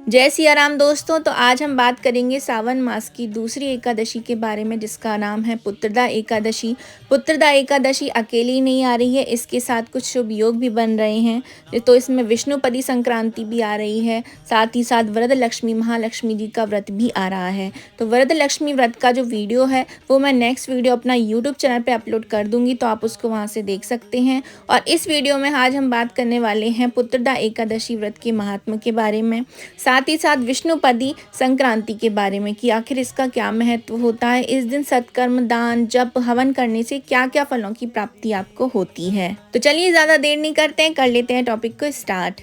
जय सिया राम दोस्तों। तो आज हम बात करेंगे सावन मास की दूसरी एकादशी के बारे में, जिसका नाम है पुत्रदा एकादशी। पुत्रदा एकादशी अकेली नहीं आ रही है, इसके साथ कुछ शुभ योग भी बन रहे हैं। तो इसमें विष्णुपदी संक्रांति भी आ रही है, साथ ही साथ वरद लक्ष्मी महालक्ष्मी जी का व्रत भी आ रहा है। तो वरद लक्ष्मी व्रत का जो वीडियो है वो मैं नेक्स्ट वीडियो अपना यूट्यूब चैनल पर अपलोड कर दूंगी, तो आप उसको वहाँ से देख सकते हैं। और इस वीडियो में आज हम बात करने वाले हैं पुत्रदा एकादशी व्रत के महात्म्य के बारे में, साथ ही साथ विष्णुपदी संक्रांति के बारे में कि आखिर इसका क्या महत्व होता है। इस दिन सत्कर्म, दान, जप, हवन करने से क्या क्या फलों की प्राप्ति आपको होती है। तो चलिए ज़्यादा देर नहीं करते हैं, कर लेते हैं टॉपिक को स्टार्ट।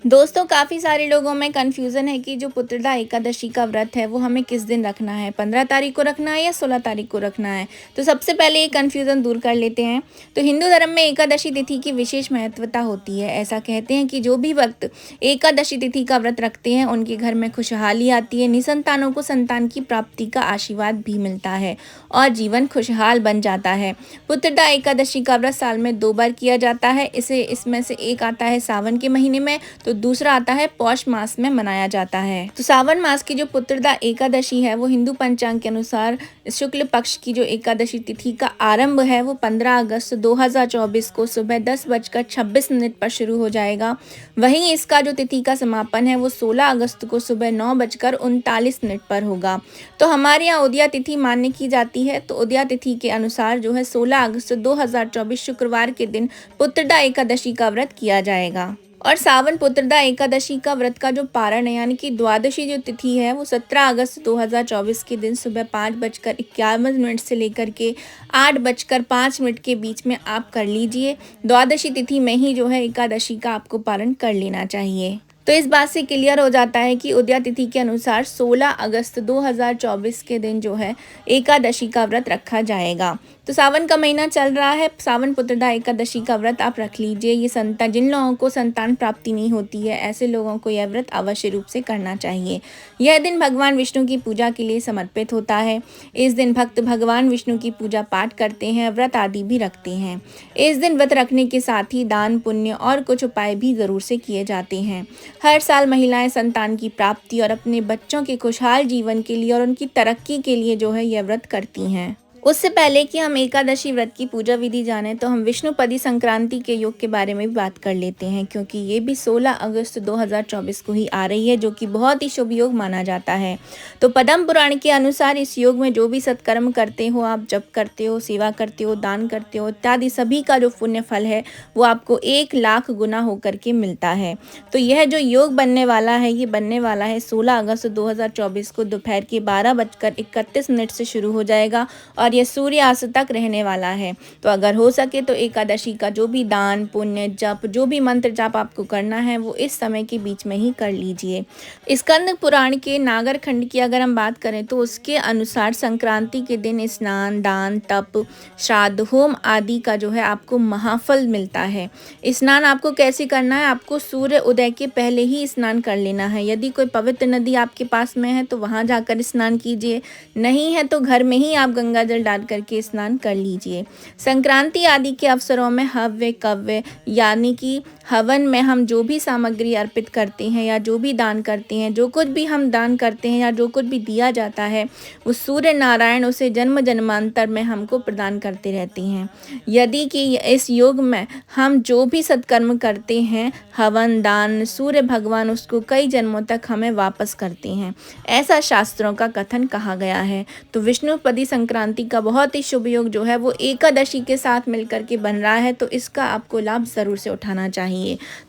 दोस्तों, काफ़ी सारे लोगों में कन्फ्यूज़न है कि जो पुत्रदा एकादशी का व्रत है वो हमें किस दिन रखना है, 15 तारीख को रखना है या 16 तारीख को रखना है। तो सबसे पहले ये कन्फ्यूज़न दूर कर लेते हैं। तो हिंदू धर्म में एकादशी तिथि की विशेष महत्वता होती है। ऐसा कहते हैं कि जो भी भक्त एकादशी तिथि का व्रत रखते हैं उनके घर में खुशहाली आती है, निसंतानों को संतान की प्राप्ति का आशीर्वाद भी मिलता है और जीवन खुशहाल बन जाता है। पुत्रदा एकादशी का व्रत साल में 2 बार किया जाता है। इसमें से एक आता है सावन के महीने में, तो दूसरा आता है पौष मास में मनाया जाता है। तो सावन मास की जो पुत्रदा एकादशी है वो हिंदू पंचांग के अनुसार शुक्ल पक्ष की जो एकादशी तिथि का आरंभ है वो 15 अगस्त 2024 को सुबह 10:26 पर शुरू हो जाएगा। वहीं इसका जो तिथि का समापन है वो 16 अगस्त को सुबह 9:39 पर होगा। तो हमारे यहाँ उदया तिथि मान्य की जाती है। तो उदया तिथि के अनुसार जो है 16 अगस्त 2024 शुक्रवार के दिन पुत्रदा एकादशी का व्रत किया जाएगा। और सावन पुत्रदा एकादशी का व्रत का जो पारण है यानी कि द्वादशी जो तिथि है वो 17 अगस्त 2024 के दिन सुबह 5:51 से लेकर के 8:05 के बीच में आप कर लीजिए। द्वादशी तिथि में ही जो है एकादशी का आपको पारण कर लेना चाहिए। तो इस बात से क्लियर हो जाता है कि उदया तिथि के अनुसार 16 अगस्त 2024 के दिन जो है एकादशी का व्रत रखा जाएगा। तो सावन का महीना चल रहा है, सावन पुत्रदा एकादशी का व्रत आप रख लीजिए। ये जिन लोगों को संतान प्राप्ति नहीं होती है ऐसे लोगों को यह व्रत अवश्य रूप से करना चाहिए। यह दिन भगवान विष्णु की पूजा के लिए समर्पित होता है। इस दिन भक्त भगवान विष्णु की पूजा पाठ करते हैं, व्रत आदि भी रखते हैं। इस दिन व्रत रखने के साथ ही दान, पुण्य और कुछ उपाय भी ज़रूर से किए जाते हैं। हर साल महिलाएं संतान की प्राप्ति और अपने बच्चों के खुशहाल जीवन के लिए और उनकी तरक्की के लिए जो है यह व्रत करती हैं। उससे पहले कि हम एकादशी व्रत की पूजा विधि जानें तो हम विष्णुपदी संक्रांति के योग के बारे में भी बात कर लेते हैं, क्योंकि ये भी 16 अगस्त 2024 को ही आ रही है, जो कि बहुत ही शुभ योग माना जाता है। तो पद्म पुराण के अनुसार इस योग में जो भी सत्कर्म करते हो, आप जप करते हो, सेवा करते हो, दान करते हो इत्यादि सभी का जो पुण्य फल है वो आपको 1 लाख गुना होकर के मिलता है। तो यह जो योग बनने वाला है ये बनने वाला है 16 अगस्त 2024 को दोपहर के 12:31 से शुरू हो जाएगा और यह सूर्यास्त तक रहने वाला है। तो अगर हो सके तो एकादशी का जो भी दान, पुण्य, जप, जो भी मंत्र जाप आपको करना है वो इस समय के बीच में ही कर लीजिए। स्कंद पुराण के नागर खंड की अगर हम बात करें तो उसके अनुसार संक्रांति के दिन स्नान, दान, तप, श्राद्ध, होम आदि का जो है आपको महाफल मिलता है। स्नान आपको कैसे करना है, आपको सूर्य उदय के पहले ही स्नान कर लेना है। यदि कोई पवित्र नदी आपके पास में है तो वहाँ जाकर स्नान कीजिए, नहीं है तो घर में ही आप गंगा जल डाल करके स्नान कर लीजिए। संक्रांति आदि के अवसरों में हव्य, कव्य यानी कि हवन में हम जो भी सामग्री अर्पित करते हैं या जो भी दान करते हैं, जो कुछ भी हम दान करते हैं या जो कुछ भी दिया जाता है वो सूर्य नारायण उसे जन्म जन्मांतर में हमको प्रदान करते रहते हैं। यदि कि इस योग में हम जो भी सत्कर्म करते हैं, हवन, दान, सूर्य भगवान उसको कई जन्मों तक हमें वापस करते हैं, ऐसा शास्त्रों का कथन कहा गया है। तो विष्णुपदी संक्रांति का बहुत ही शुभ योग जो है वो एकादशी के साथ मिलकर के बन रहा है, तो इसका आपको लाभ ज़रूर से उठाना चाहिए।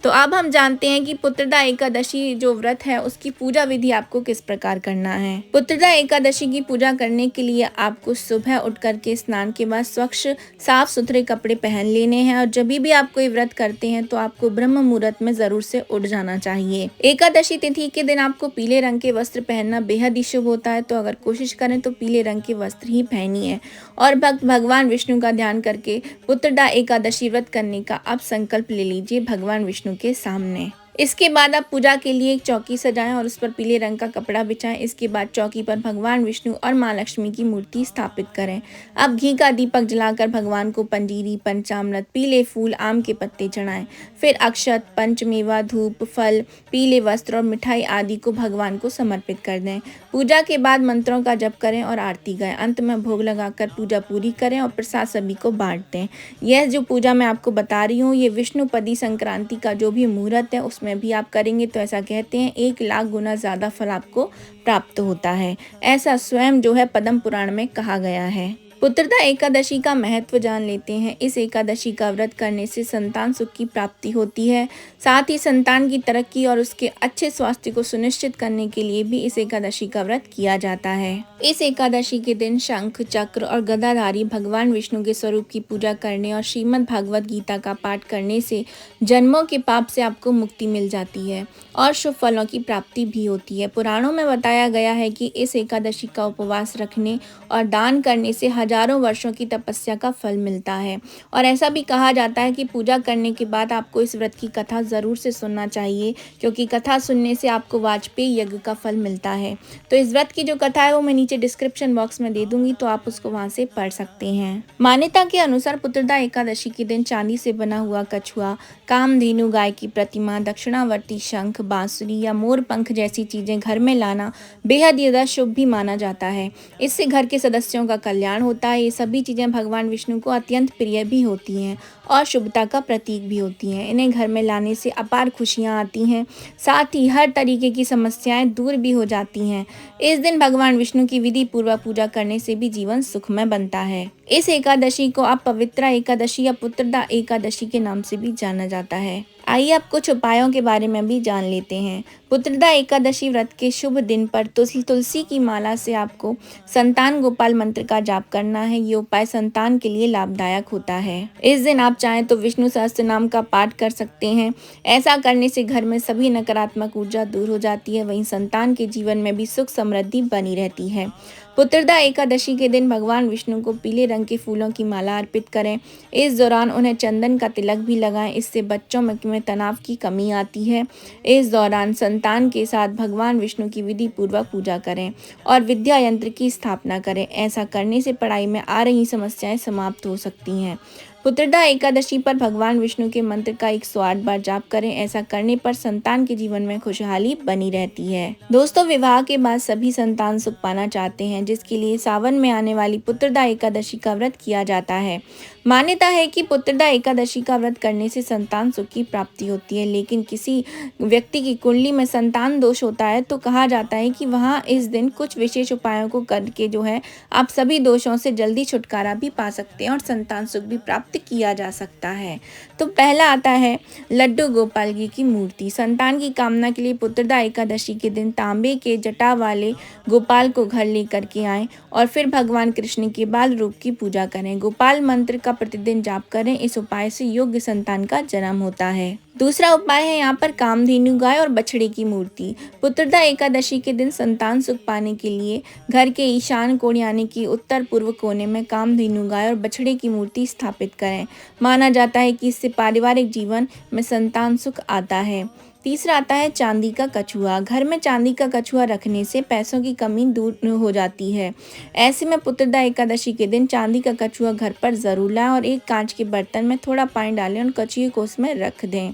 तो अब हम जानते हैं कि पुत्रदा एकादशी जो व्रत है उसकी पूजा विधि आपको किस प्रकार करना है। पुत्रदा एकादशी की पूजा करने के लिए आपको सुबह उठ करके स्नान के बाद स्वच्छ साफ सुथरे कपड़े पहन लेने हैं और जब भी आप कोई व्रत करते हैं तो आपको ब्रह्म मुहूर्त में जरूर से उठ जाना चाहिए। एकादशी तिथि के दिन आपको पीले रंग के वस्त्र पहनना बेहद ही शुभ होता है, तो अगर कोशिश करें तो पीले रंग के वस्त्र ही पहनिए और भक्त भगवान विष्णु का ध्यान करके पुत्रदा एकादशी व्रत करने का आप संकल्प ले लीजिए भगवान विष्णु के सामने। इसके बाद आप पूजा के लिए एक चौकी सजाएं और उस पर पीले रंग का कपड़ा बिछाएं। इसके बाद चौकी पर भगवान विष्णु और माँ लक्ष्मी की मूर्ति स्थापित करें। अब घी का दीपक जलाकर भगवान को पंजीरी, पंचामृत, पीले फूल, आम के पत्ते चढ़ाएं। फिर अक्षत, पंचमेवा, धूप, फल, पीले वस्त्र और मिठाई आदि को भगवान को समर्पित कर दें। पूजा के बाद मंत्रों का जप करें और आरती गाएं। अंत में भोग लगाकर पूजा पूरी करें और प्रसाद सभी को बांट दें। यह जो पूजा मैं आपको बता रही हूँ, ये विष्णुपदी संक्रांति का जो भी मुहूर्त है उसमें भी आप करेंगे तो ऐसा कहते हैं 1,00,000 गुना ज़्यादा फल आपको प्राप्त होता है। ऐसा स्वयं जो है पद्म पुराण में कहा गया है। पुत्रदा एकादशी का महत्व जान लेते हैं। इस एकादशी का व्रत करने से संतान सुख की प्राप्ति होती है। साथ ही संतान की तरक्की और उसके अच्छे स्वास्थ्य को सुनिश्चित करने के लिए भी इस एकादशी का व्रत किया जाता है। इस एकादशी के दिन शंख, चक्र और गदाधारी भगवान विष्णु के स्वरूप की पूजा करने और श्रीमद् भागवत गीता का पाठ करने से जन्मों के पाप से आपको मुक्ति मिल जाती है और शुभ फलों की प्राप्ति भी होती है। पुराणों में बताया गया है कि इस एकादशी का उपवास रखने और दान करने से हजारों वर्षों की तपस्या का फल मिलता है। और ऐसा भी कहा जाता है कि पूजा करने के बाद आपको इस व्रत की कथा ज़रूर से सुनना चाहिए, क्योंकि कथा सुनने से आपको वाजपेयी यज्ञ का फल मिलता है। तो इस व्रत की जो कथा है वो मैं नीचे डिस्क्रिप्शन बॉक्स में दे दूंगी, तो आप उसको वहां से पढ़ सकते हैं। मान्यता के अनुसार पुत्रदा एकादशी के दिन चांदी से बना हुआ कछुआ, कामधेनु गाय की प्रतिमा, दक्षिणावर्ती शंख, बांसुरी या मोर पंख जैसी चीजें घर में लाना बेहद ज़्यादा शुभ भी माना जाता है। इससे घर के सदस्यों का कल्याण होता है। ये सभी चीज़ें भगवान विष्णु को अत्यंत प्रिय भी होती हैं और शुभता का प्रतीक भी होती हैं। इन्हें घर में लाने से अपार खुशियाँ आती हैं, साथ ही हर तरीके की समस्याएं दूर भी हो जाती हैं। इस दिन भगवान विष्णु की विधि पूर्वक पूजा करने से भी जीवन सुखमय बनता है। इस एकादशी को आप पवित्रा एकादशी या पुत्रदा एकादशी के नाम से भी जाना जाता है। आइए अब कुछ उपायों के बारे में भी जान लेते हैं। पुत्रदा एकादशी व्रत के शुभ दिन पर तुलसी की माला से आपको संतान गोपाल मंत्र का जाप करना है। ये उपाय संतान के लिए लाभदायक होता है। इस दिन आप चाहें तो विष्णु सहस्त्र नाम का पाठ कर सकते हैं। ऐसा करने से घर में सभी नकारात्मक ऊर्जा दूर हो जाती है, वहीं संतान के जीवन में भी सुख समृद्धि बनी रहती है। पुत्रदा एकादशी के दिन भगवान विष्णु को पीले रंग के फूलों की माला अर्पित करें। इस दौरान उन्हें चंदन का तिलक भी लगाएं, इससे बच्चों में तनाव की कमी आती है। इस दौरान संतान के साथ भगवान विष्णु की विधि पूर्वक पूजा करें और विद्या यंत्र की स्थापना करें। ऐसा करने से पढ़ाई में आ रही समस्याएं समाप्त हो सकती हैं। पुत्रदा एकादशी पर भगवान विष्णु के मंत्र का 108 बार जाप करें। ऐसा करने पर संतान के जीवन में खुशहाली बनी रहती है। दोस्तों, विवाह के बाद सभी संतान सुख पाना चाहते हैं, जिसके लिए सावन में आने वाली पुत्रदा एकादशी का व्रत किया जाता है। मान्यता है कि पुत्रदा एकादशी का व्रत करने से संतान सुख की प्राप्ति होती है, लेकिन किसी व्यक्ति की कुंडली में संतान दोष होता है तो कहा जाता है कि वहाँ इस दिन कुछ विशेष उपायों को करके जो है आप सभी दोषों से जल्दी छुटकारा भी पा सकते हैं और संतान सुख भी प्राप्त किया जा सकता है। तो पहला आता है लड्डू गोपाल जी की मूर्ति। संतान की कामना के लिए पुत्रदा एकादशी के दिन तांबे के जटा वाले गोपाल को घर लेकर के आएं और फिर भगवान कृष्ण के बाल रूप की पूजा करें। गोपाल मंत्र का प्रतिदिन जाप करें। इस उपाय से योग्य संतान का जन्म होता है। दूसरा उपाय है यहाँ पर कामधेनु गाय और बछड़े की मूर्ति। पुत्रदा एकादशी के दिन संतान सुख पाने के लिए घर के ईशान कोण यानी कि उत्तर पूर्व कोने में कामधेनु गाय और बछड़े की मूर्ति स्थापित करें। माना जाता है कि इससे पारिवारिक जीवन में संतान सुख आता है। तीसरा आता है चांदी का कछुआ। घर में चांदी का कछुआ रखने से पैसों की कमी दूर हो जाती है। ऐसे में पुत्रदा एकादशी के दिन चांदी का कछुआ घर पर जरूर लाएं और एक कांच के बर्तन में थोड़ा पानी डालें और कछुए को उसमें रख दें।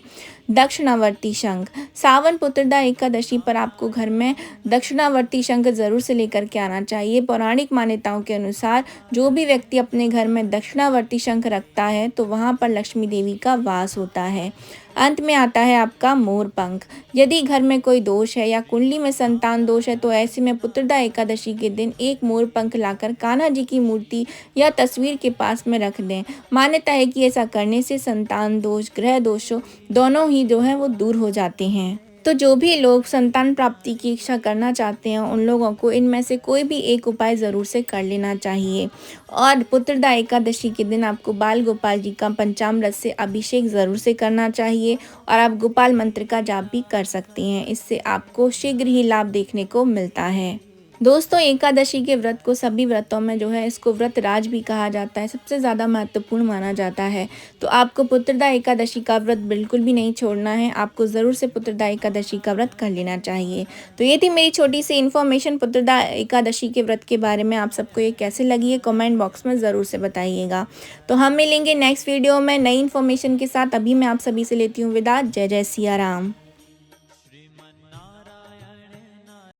दक्षिणावर्ती शंख। सावन पुत्रदा एकादशी पर आपको घर में दक्षिणावर्ती शंख जरूर से लेकर के आना चाहिए। पौराणिक मान्यताओं के अनुसार जो भी व्यक्ति अपने घर में दक्षिणावर्ती शंख रखता है तो वहां पर लक्ष्मी देवी का वास होता है। अंत में आता है आपका मोर पंख। यदि घर में कोई दोष है या कुंडली में संतान दोष है तो ऐसे में पुत्रदा एकादशी के दिन एक मोर पंख लाकर कान्हा जी की मूर्ति या तस्वीर के पास में रख दें। मान्यता है कि ऐसा करने से संतान दोष, ग्रह दोषों दोनों ही जो है वो दूर हो जाते हैं। तो जो भी लोग संतान प्राप्ति की इच्छा करना चाहते हैं उन लोगों को इनमें से कोई भी एक उपाय ज़रूर से कर लेना चाहिए। और पुत्रदा एकादशी के दिन आपको बाल गोपाल जी का पंचामृत से अभिषेक ज़रूर से करना चाहिए और आप गोपाल मंत्र का जाप भी कर सकते हैं। इससे आपको शीघ्र ही लाभ देखने को मिलता है। दोस्तों, एकादशी के व्रत को सभी व्रतों में जो है इसको व्रत राज भी कहा जाता है, सबसे ज़्यादा महत्वपूर्ण माना जाता है। तो आपको पुत्रदा एकादशी का व्रत बिल्कुल भी नहीं छोड़ना है, आपको ज़रूर से पुत्रदा एकादशी का व्रत कर लेना चाहिए। तो ये थी मेरी छोटी सी इन्फॉर्मेशन पुत्रदा एकादशी के व्रत के बारे में। आप सबको ये कैसे लगी है कमेंट बॉक्स में ज़रूर से बताइएगा। तो हम मिलेंगे नेक्स्ट वीडियो में नई इन्फॉर्मेशन के साथ। अभी मैं आप सभी से लेती हूँ विदा। जय जय सिया राम।